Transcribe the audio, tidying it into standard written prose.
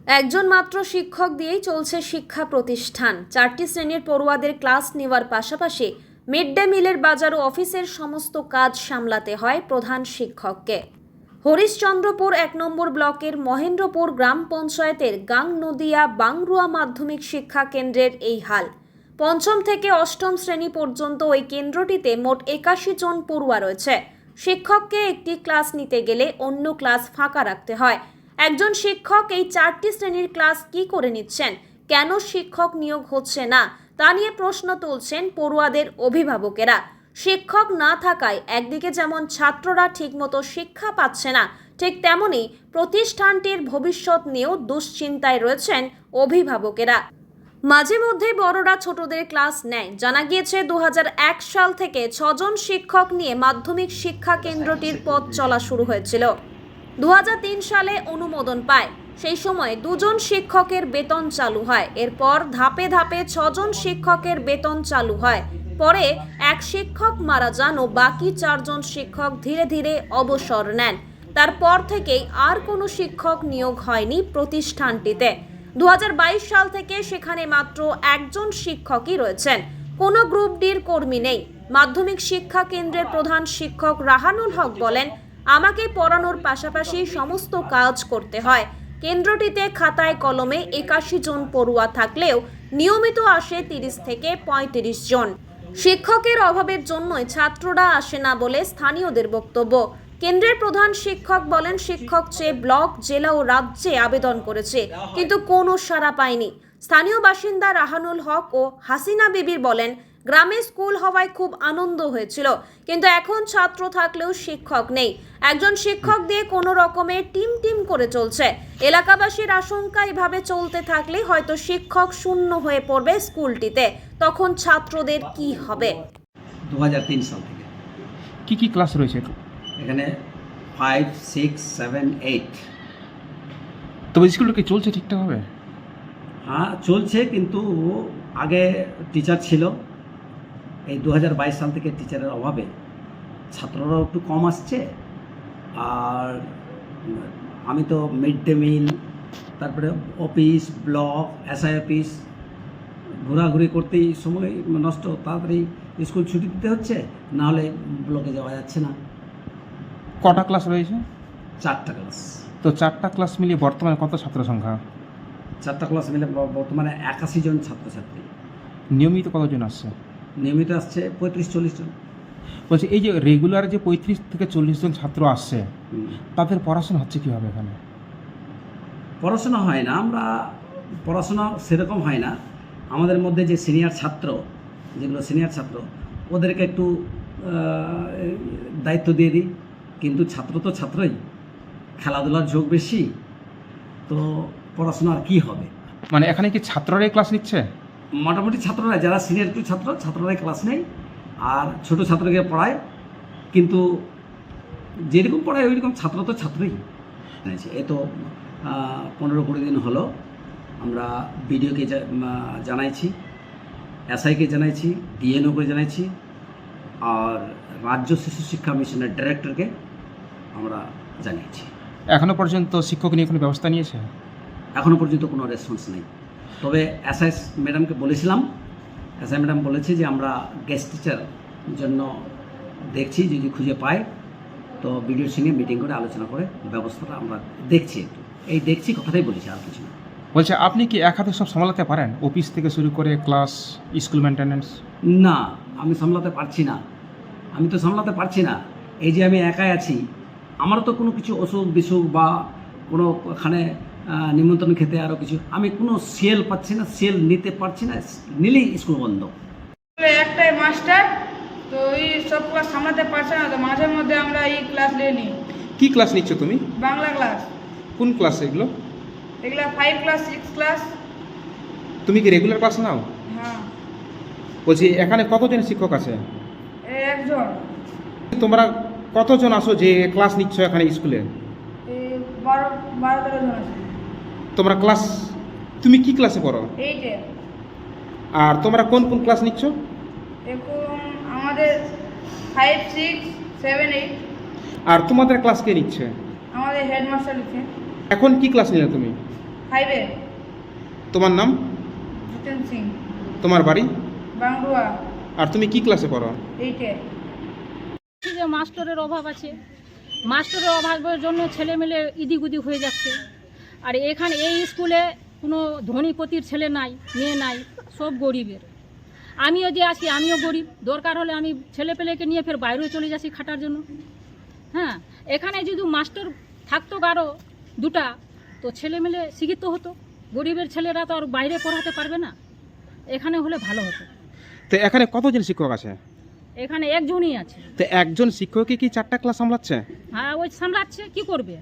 একজন মাত্র শিক্ষক দিয়েই চলছে শিক্ষা প্রতিষ্ঠান। 4টি শ্রেণীর পড়ুয়াদের ক্লাস নেওয়ার পাশাপাশি মিড ডে মিলের বাজার ও অফিসের সমস্ত কাজ সামলাতে হয় প্রধান শিক্ষককে। হরিশ্চন্দ্রপুর 1 নম্বর ব্লকের মহেন্দ্রপুর গ্রাম পঞ্চায়েতের গাংনদিয়া বাংরুয়া মাধ্যমিক শিক্ষা কেন্দ্রের এই হাল। পঞ্চম থেকে অষ্টম শ্রেণী পর্যন্ত ওই কেন্দ্রটিতে মোট 81 জন পড়ুয়া রয়েছে। শিক্ষককে একটি ক্লাস নিতে গেলে অন্য ক্লাস ফাঁকা রাখতে হয়। একজন শিক্ষক এই 4টি শ্রেণীর ক্লাস কি করে নিচ্ছেন, কেন শিক্ষক নিয়োগ হচ্ছে না তা নিয়ে প্রশ্ন তুলছেন পড়ুয়াদের অভিভাবকেরা। শিক্ষক না থাকায় একদিকে যেমন ছাত্ররা ঠিকমতো শিক্ষা পাচ্ছে না, ঠিক তেমনি প্রতিষ্ঠানটির ভবিষ্যৎ নিয়েও দুশ্চিন্তায় রয়েছেন অভিভাবকেরা। মাঝে মধ্যে বড়রা ছোটদের ক্লাস নেয়। জানা গিয়েছে 2001 সাল থেকে 6 জন শিক্ষক নিয়ে মাধ্যমিক শিক্ষা কেন্দ্রটির পথ চলা শুরু হয়েছিল। 2003 সালে অনুমোদন পায়। সেই সময় 2 জন শিক্ষকের বেতন চালু হয়। এরপর ধাপে ধাপে 6 জন শিক্ষকের বেতন চালু হয়। পরে এক শিক্ষক মারা যান ও বাকি 4 জন শিক্ষক ধীরে ধীরে অবসর নেন। তারপর থেকেই আর কোনো শিক্ষক নিয়োগ হয়নি প্রতিষ্ঠানটিতে। 2022 সাল থেকে সেখানে মাত্র একজন শিক্ষকই রয়েছেন। কোনো গ্রুপ ডির কর্মী নেই। মাধ্যমিক শিক্ষা কেন্দ্রের প্রধান শিক্ষক রাহানুল হক বলেন, আমাকে পড়ানোর পাশাপাশি সমস্ত কাজ করতে হয়। কেন্দ্রটিতে খাতায় কলমে 81 জন পড়ুয়া থাকলেও নিয়মিত আসে 30 থেকে 35 জন। শিক্ষকের অভাবের জন্যই ছাত্ররা আসে না বলে স্থানীয়দের বক্তব্য। কেন্দ্রের প্রধান শিক্ষক বলেন, শিক্ষক চেয়ে ব্লক, জেলা ও রাজ্যে আবেদন করেছে, কিন্তু কোনো সাড়া পায়নি। স্থানীয় বাসিন্দা রাহানুল হক ও হাসিনা বিবি বলেন, গ্রামে স্কুল হওয়ায় খুব আনন্দ হয়েছিল, কিন্তু এখন ছাত্র থাকলেও শিক্ষক নেই। একজন শিক্ষক দিয়ে কোনো রকমে টিম করে চলছে। এলাকাবাসীর আশঙ্কা, এভাবে চলতে থাকলে হয়তো শিক্ষক শূন্য হয়ে পড়বে স্কুলটিতে, তখন ছাত্রদের কি হবে। 2003 সাল থেকে কি ক্লাস রয়েছে এখানে 5, 6, 7, 8। তবে স্কুলটা কি চলছে ঠিকঠাকভাবে? হ্যাঁ চলছে, কিন্তু আগে টিচার ছিল। এই 2022 সাল থেকে টিচারের অভাবে ছাত্ররাও একটু কম আসছে। আর আমি তো মিড ডে মিল, তারপরে অফিস, ব্লক, এসআই অফিস ঘোরাঘুরি করতেই সময় নষ্ট। তাড়াতাড়ি স্কুল ছুটি দিতে হচ্ছে, নাহলে ব্লকে যাওয়া যাচ্ছে না। কটা ক্লাস রয়েছে? 4টা ক্লাস। তো 4টা ক্লাস মিলিয়ে বর্তমানে কত ছাত্র সংখ্যা? 4টা ক্লাস মিলে বর্তমানে 81 জন ছাত্রছাত্রী। নিয়মিত কতজন আসছে? নিয়মিত আসছে 35-40 জন। বলছি, এই যে রেগুলার যে 35 থেকে 40 জন ছাত্র আসছে, তাদের পড়াশোনা হচ্ছে কীভাবে এখানে? পড়াশোনা হয় না, আমরা পড়াশোনা সেরকম হয় না। আমাদের মধ্যে যে সিনিয়র ছাত্র, যেগুলো সিনিয়র ছাত্র, ওদেরকে একটু দায়িত্ব দিয়ে দিই। কিন্তু ছাত্র তো ছাত্রই, খেলাধুলার ঝোঁক বেশি, তো পড়াশোনা আর কী হবে। মানে এখানে কি ছাত্ররাই ক্লাস নিচ্ছে? মোটামুটি ছাত্ররা, যারা সিনিয়র একটু ছাত্ররাই ক্লাস নেই, আর ছোটো ছাত্রকে পড়ায়। কিন্তু যেরকম পড়ায় ওই রকম ছাত্র তো ছাত্রই। এ তো 15-20 দিন হলো আমরা বিডিওকে জানাইছি, এসআইকে জানাইছি, ডিএনওকে জানাইছি, আর রাজ্য শিশু শিক্ষা মিশনের ডাইরেক্টরকে আমরা জানিয়েছি। এখনও পর্যন্ত শিক্ষক নিয়ে কোনো ব্যবস্থা নিয়েছে? এখনও পর্যন্ত কোনো রেসপন্স নেই। তবে এসআই ম্যাডামকে বলেছিলাম, এসআই ম্যাডাম বলেছে যে আমরা গেস্ট টিচার জন্য দেখছি, যদি খুঁজে পাই তো বিডিওর সঙ্গে মিটিং করে আলোচনা করে ব্যবস্থাটা আমরা দেখছি। একটু এই দেখছি কথাটাই বলেছি, আর কিছু না। বলছে, আপনি কি এক হাতে সব সামলাতে পারেন, অফিস থেকে শুরু করে ক্লাস, স্কুল মেনটেন্যান্স? না, আমি সামলাতে পারছি না। আমি তো সামলাতে পারছি না। এই যে আমি একাই আছি, আমারও তো কোনো কিছু অসুখ বিসুখ বা কোনো ওখানে নিমন্ত্রণ খেতে আরও কিছু, আমি কোনো সেল পাচ্ছি না, সেল নিতে পারছি না। নিলেই স্কুল বন্ধ। একটাই মাস্টার, তো এই সব ক্লাস সামলাতে পারছে না, তো মাঝে মধ্যে আমরা এই ক্লাস নিয়ে নিই। কি ক্লাস নিচ্ছ তুমি? বাংলা ক্লাস। কোন ক্লাস এগুলো? এগুলা 5 ক্লাস, 6 ক্লাস। তুমি কি রেগুলার ক্লাস নাও? হ্যাঁ। বলছি, এখানে কতজন শিক্ষক আছে? একজন। তোমরা কতজন আসো যে ক্লাস নিচ্ছ এখানে স্কুলে? 12-13 জন আছে। তোমরা ক্লাস, তুমি কি ক্লাসে পড়ো? 8-এ। আর তোমরা কোন ক্লাস নিচ্ছ? এখন আমাদের 5, 6, 7, 8। আর তোমাদের ক্লাস কে নিচ্ছে? আমাদের হেডমাস্টার লিখে। এখন কি ক্লাস নিলে তুমি? 5-এ। তোমার নাম? জিতেন সিং, তোমার বাড়ি? বাংলুয়া, আর তুমি কি ক্লাসে পড়ো? 8-এ। যে মাস্টারের অভাব আছে, মাস্টারের অভাবের জন্য ছেলেমেলে ইদিগুদি হয়ে যাচ্ছে। আর এখানে এই স্কুলে কোনো ধনীপতির ছেলে নাই, মেয়ে নাই, সব গরিবের। আমিও যে আছি, আমিও গরিব, দরকার হলে আমি ছেলেপেলেকে নিয়ে ফের বাইরেও চলে যাচ্ছি খাটার জন্য। হ্যাঁ, এখানে যদি মাস্টার থাকতো আরও দুটা, তো ছেলেমেলে শিক্ষিত হতো। গরিবের ছেলেরা তো আর বাইরে পড়াতে পারবে না, এখানে হলে ভালো হতো। তো এখানে কতজন শিক্ষক আছে? এখানে একজনই আছে। তো একজন শিক্ষকই কি 4টা ক্লাস সামলাচ্ছে? হ্যাঁ, ওই সামলাচ্ছে, কি করবে?